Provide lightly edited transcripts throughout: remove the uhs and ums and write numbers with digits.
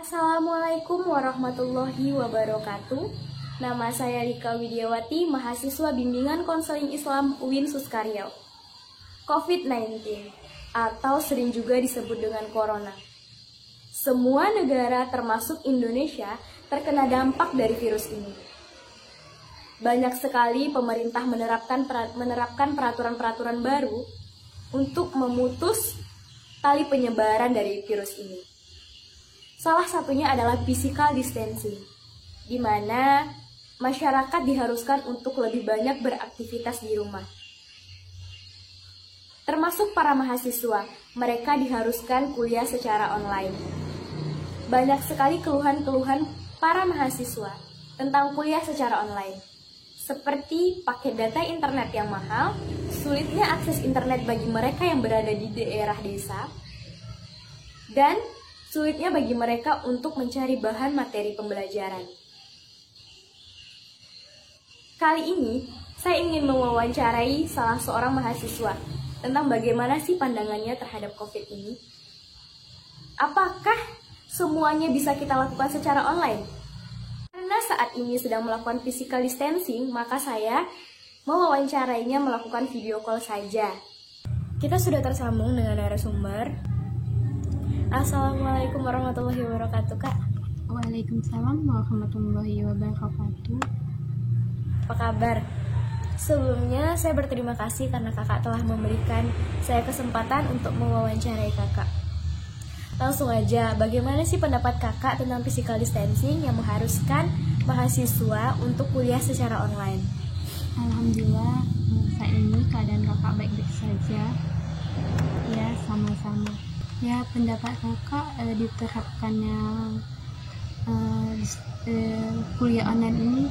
Assalamualaikum warahmatullahi wabarakatuh. Nama saya Rika Widiawati, mahasiswa bimbingan konseling Islam UIN Suskaryau. COVID-19 atau sering juga disebut dengan Corona. Semua negara termasuk Indonesia terkena dampak dari virus ini. Banyak sekali pemerintah menerapkan peraturan-peraturan baru untuk memutus tali penyebaran dari virus ini. Salah satunya adalah physical distancing, di mana masyarakat diharuskan untuk lebih banyak beraktivitas di rumah. Termasuk para mahasiswa, mereka diharuskan kuliah secara online. Banyak sekali keluhan-keluhan para mahasiswa tentang kuliah secara online, seperti paket data internet yang mahal, sulitnya akses internet bagi mereka yang berada di daerah desa, dan sulitnya bagi mereka untuk mencari bahan materi pembelajaran. Kali ini, saya ingin mewawancarai salah seorang mahasiswa tentang bagaimana sih pandangannya terhadap COVID ini. Apakah semuanya bisa kita lakukan secara online? Karena saat ini sedang melakukan physical distancing, maka saya mewawancarainya melakukan video call saja. Kita sudah tersambung dengan narasumber. Assalamualaikum warahmatullahi wabarakatuh, Kak. Waalaikumsalam warahmatullahi wabarakatuh. Apa kabar? Sebelumnya saya berterima kasih karena kakak telah memberikan saya kesempatan untuk mewawancarai kakak. Langsung aja, bagaimana sih pendapat kakak tentang physical distancing yang mengharuskan mahasiswa untuk kuliah secara online? Alhamdulillah, saat ini keadaan kakak baik-baik saja. Ya, sama-sama. Ya, pendapat kakak diterapkannya kuliah online ini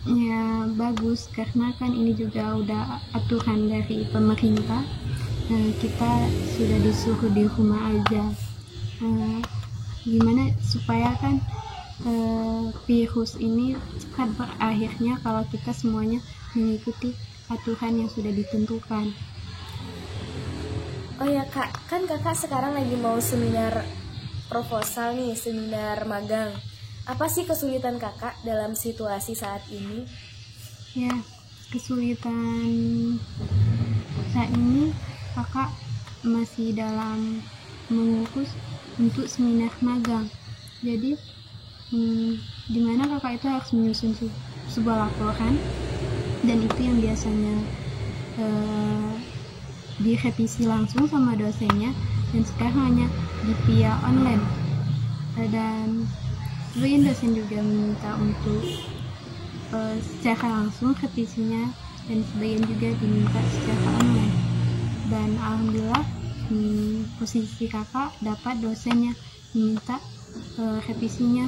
ya bagus, karena kan ini juga udah aturan dari pemerintah. Kita sudah disuruh di rumah aja. Gimana supaya kan virus ini cepat berakhirnya kalau kita semuanya mengikuti aturan yang sudah ditentukan. Oh ya Kak, kan kakak sekarang lagi mau seminar proposal nih, seminar magang. Apa sih kesulitan kakak dalam situasi saat ini? Ya, kesulitan saat ini kakak masih dalam mengurus untuk seminar magang. Jadi, dimana kakak itu harus menyusun sebuah laporan, dan itu yang biasanya direvisi langsung sama dosennya, dan sekarang hanya via online. Dan sebagian dosen juga minta untuk secara langsung revisinya, dan sebagian juga diminta secara online. Dan alhamdulillah posisi kakak dapat dosennya minta revisinya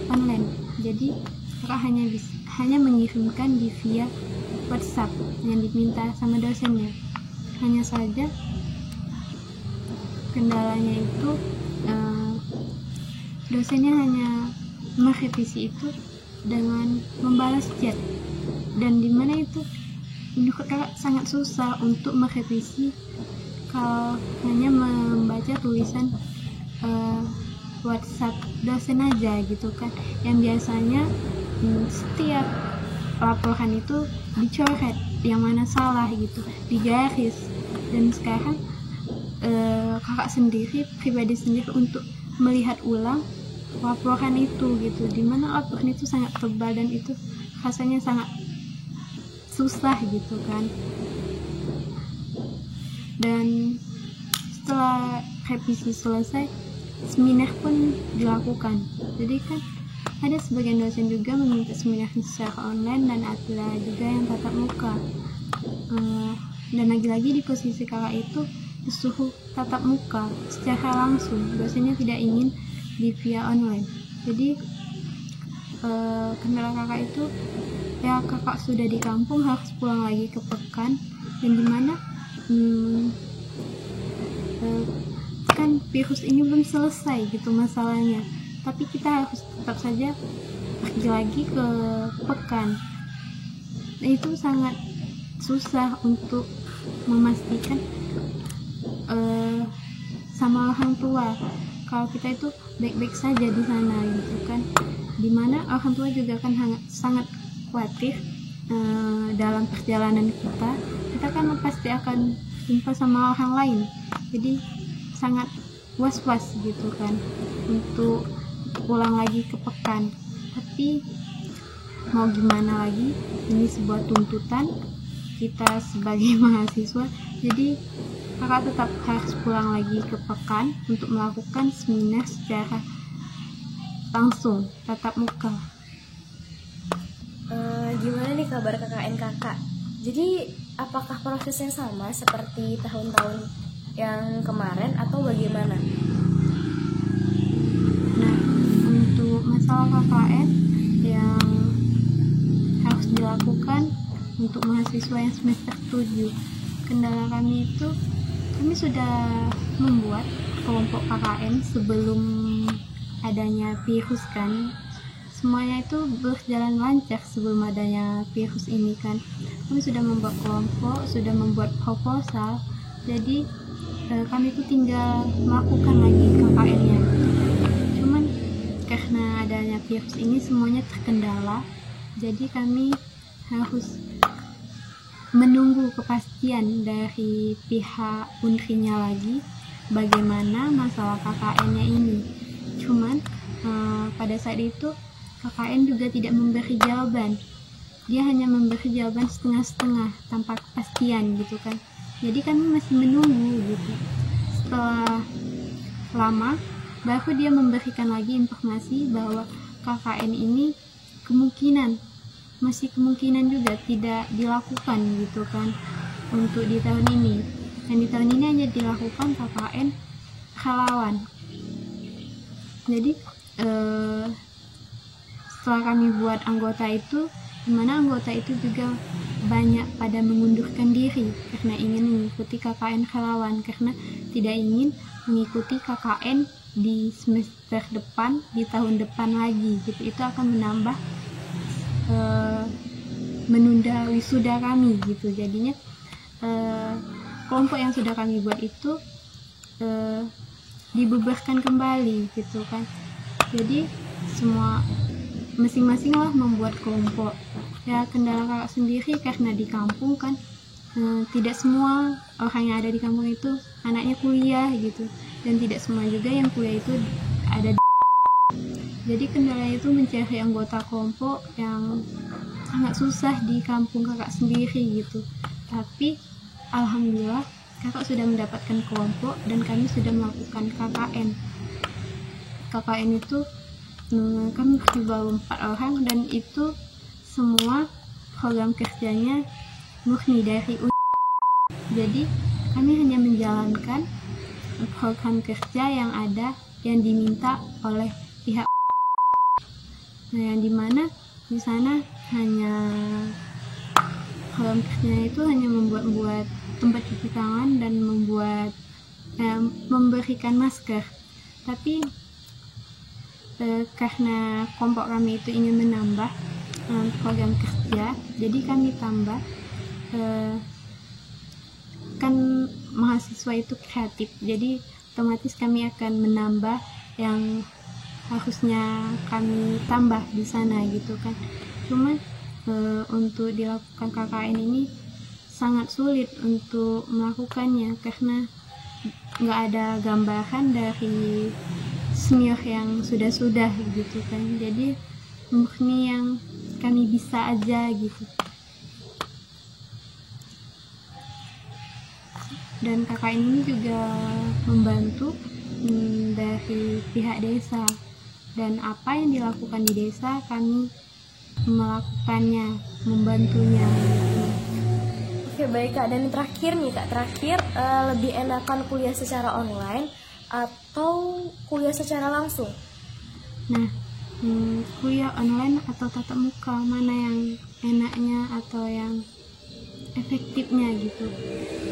online. Jadi kakak hanya mengirimkan di via WhatsApp yang diminta sama dosennya. Hanya saja kendalanya itu dosennya hanya merevisi itu dengan membalas chat, dan dimana itu menurut kakak sangat susah untuk merevisi kalau hanya membaca tulisan WhatsApp dosen aja gitu kan, yang biasanya setiap laporan itu dicoret yang mana salah gitu, digaris. Dan sekarang kakak sendiri, pribadi sendiri, untuk melihat ulang laporan itu gitu, dimana laporan itu sangat tebal dan itu rasanya sangat susah gitu kan. Dan setelah revisi selesai, seminar pun dilakukan. Jadi kan ada sebagian dosen juga meminta seminar secara online, dan ada juga yang tatap muka. Dan lagi-lagi di posisi kakak itu disuruh tatap muka secara langsung, dosennya tidak ingin di via online. Jadi kendala kakak itu ya, kakak sudah di kampung harus pulang lagi ke Pekan, dan dimana kan virus ini belum selesai gitu masalahnya, tapi kita harus tetap saja pergi lagi ke Pekan. Dan itu sangat susah untuk memastikan sama orang tua kalau kita itu baik-baik saja di sana gitu kan, dimana orang tua juga kan sangat khawatir dalam perjalanan kita kan pasti akan jumpa sama orang lain, jadi sangat was-was gitu kan untuk pulang lagi ke Pekan. Tapi mau gimana lagi, ini sebuah tuntutan kita sebagai mahasiswa, jadi kakak tetap harus pulang lagi ke Pekan untuk melakukan seminar secara langsung, tatap muka. Gimana nih kabar KKN kakak? Jadi apakah prosesnya sama seperti tahun-tahun yang kemarin atau bagaimana? Nah, untuk masalah KKN yang harus dilakukan untuk mahasiswa yang semester 7, kendala kami itu, kami sudah membuat kelompok KKN sebelum adanya virus kan. Semuanya itu berjalan lancar sebelum adanya virus ini kan. Kami sudah membuat kelompok, sudah membuat proposal, jadi kami itu tinggal melakukan lagi KKN-nya. Cuman karena adanya virus ini semuanya terkendala, jadi kami harus menunggu kepastian dari pihak Unri-nya lagi bagaimana masalah KKN-nya ini. Cuman pada saat itu KKN juga tidak memberi jawaban, dia hanya memberi jawaban setengah-setengah tanpa kepastian gitu kan. Jadi kami masih menunggu gitu. Setelah lama baru dia memberikan lagi informasi bahwa KKN ini masih kemungkinan juga tidak dilakukan gitu kan untuk di tahun ini. Dan di tahun ini hanya dilakukan KKN relawan. Jadi setelah kami buat anggota itu, dimana anggota itu juga banyak pada mengundurkan diri karena ingin mengikuti KKN relawan, karena tidak ingin mengikuti KKN di semester depan, di tahun depan lagi gitu. Itu akan menambah menunda wisuda kami gitu. Jadinya kelompok yang sudah kami buat itu dibubarkan kembali gitu kan. Jadi semua masing-masing lah membuat kelompok. Ya kendala kakak sendiri karena di kampung kan tidak semua orang yang ada di kampung itu anaknya kuliah gitu, dan tidak semua juga yang kuliah itu ada di... Jadi kendalanya itu mencari anggota kelompok yang sangat susah di kampung kakak sendiri gitu. Tapi alhamdulillah kakak sudah mendapatkan kelompok dan kami sudah melakukan KKN. KKN itu kami baru 4 orang, dan itu semua program kerjanya murni dari Jadi kami hanya menjalankan program kerja yang ada, yang diminta oleh pihak. Nah, yang dimana di sana hanya program kerjanya itu hanya membuat tempat cuci tangan dan memberikan masker. Tapi karena kelompok kami itu ingin menambah program kerja, jadi kami tambah. Kan mahasiswa itu kreatif, jadi otomatis kami akan menambah yang harusnya kami tambah di sana gitu kan. Cuma untuk dilakukan KKN ini sangat sulit untuk melakukannya karena nggak ada gambaran dari senior yang sudah gitu kan. Jadi murni yang kami bisa aja gitu. Dan KKN ini juga membantu dari pihak desa, dan apa yang dilakukan di desa kami melakukannya, membantunya gitu. Oke baik Kak, dan terakhir nih Kak, lebih enakan kuliah secara online atau kuliah secara langsung? Nah, kuliah online atau tatap muka, mana yang enaknya atau yang efektifnya gitu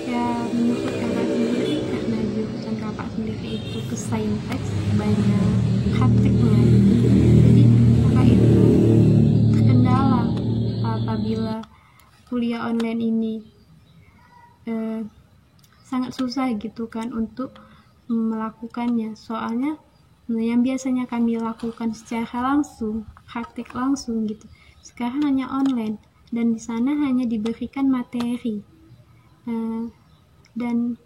ya? Menurut kakak sendiri, karena jurusan kakak sendiri itu ke saintek, banyak prakteknya gitu. Jadi kakak itu terkendala apabila kuliah online ini sangat susah gitu kan untuk melakukannya, soalnya Nah, yang biasanya kami lakukan secara langsung, praktik langsung gitu, sekarang hanya online, dan di sana hanya diberikan materi. Dan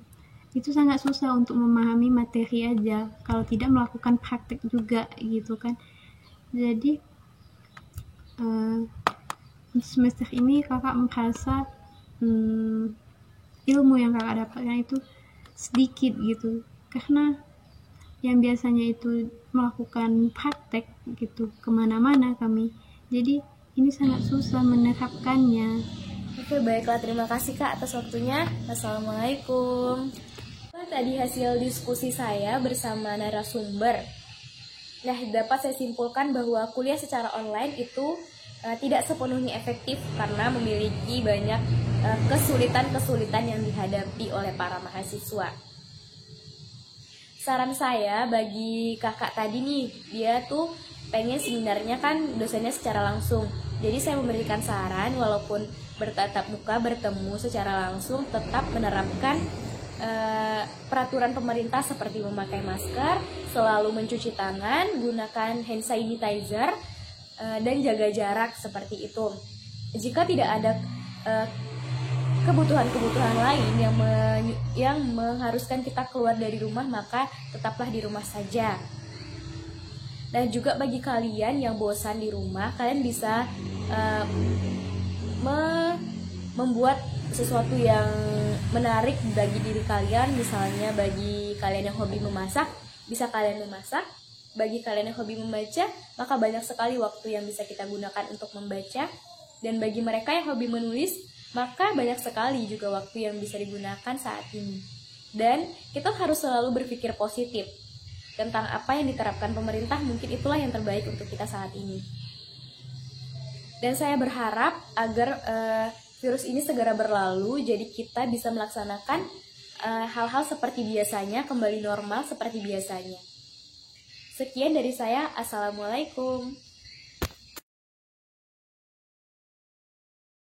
itu sangat susah untuk memahami materi aja kalau tidak melakukan praktik juga gitu kan. Jadi semester ini kakak merasa ilmu yang kakak dapatkan itu sedikit gitu, karena yang biasanya itu melakukan praktek gitu kemana-mana kami, jadi ini sangat susah menerapkannya. Oke, baiklah, terima kasih Kak atas waktunya. Assalamualaikum. Tadi hasil diskusi saya bersama narasumber. Nah, dapat saya simpulkan bahwa kuliah secara online itu tidak sepenuhnya efektif karena memiliki banyak kesulitan-kesulitan yang dihadapi oleh para mahasiswa. Saran saya bagi kakak tadi nih, dia tuh pengen sebenarnya kan dosennya secara langsung. Jadi saya memberikan saran walaupun bertatap muka, bertemu secara langsung, tetap menerapkan peraturan pemerintah seperti memakai masker, selalu mencuci tangan, gunakan hand sanitizer, dan jaga jarak seperti itu. Jika tidak ada kebutuhan-kebutuhan lain yang mengharuskan kita keluar dari rumah, maka tetaplah di rumah saja. Dan juga bagi kalian yang bosan di rumah, kalian bisa membuat sesuatu yang menarik bagi diri kalian. Misalnya bagi kalian yang hobi memasak, bisa kalian memasak. Bagi kalian yang hobi membaca, maka banyak sekali waktu yang bisa kita gunakan untuk membaca. Dan bagi mereka yang hobi menulis, maka banyak sekali juga waktu yang bisa digunakan saat ini. Dan kita harus selalu berpikir positif tentang apa yang diterapkan pemerintah, mungkin itulah yang terbaik untuk kita saat ini. Dan saya berharap agar virus ini segera berlalu, jadi kita bisa melaksanakan hal-hal seperti biasanya, kembali normal seperti biasanya. Sekian dari saya, Assalamualaikum.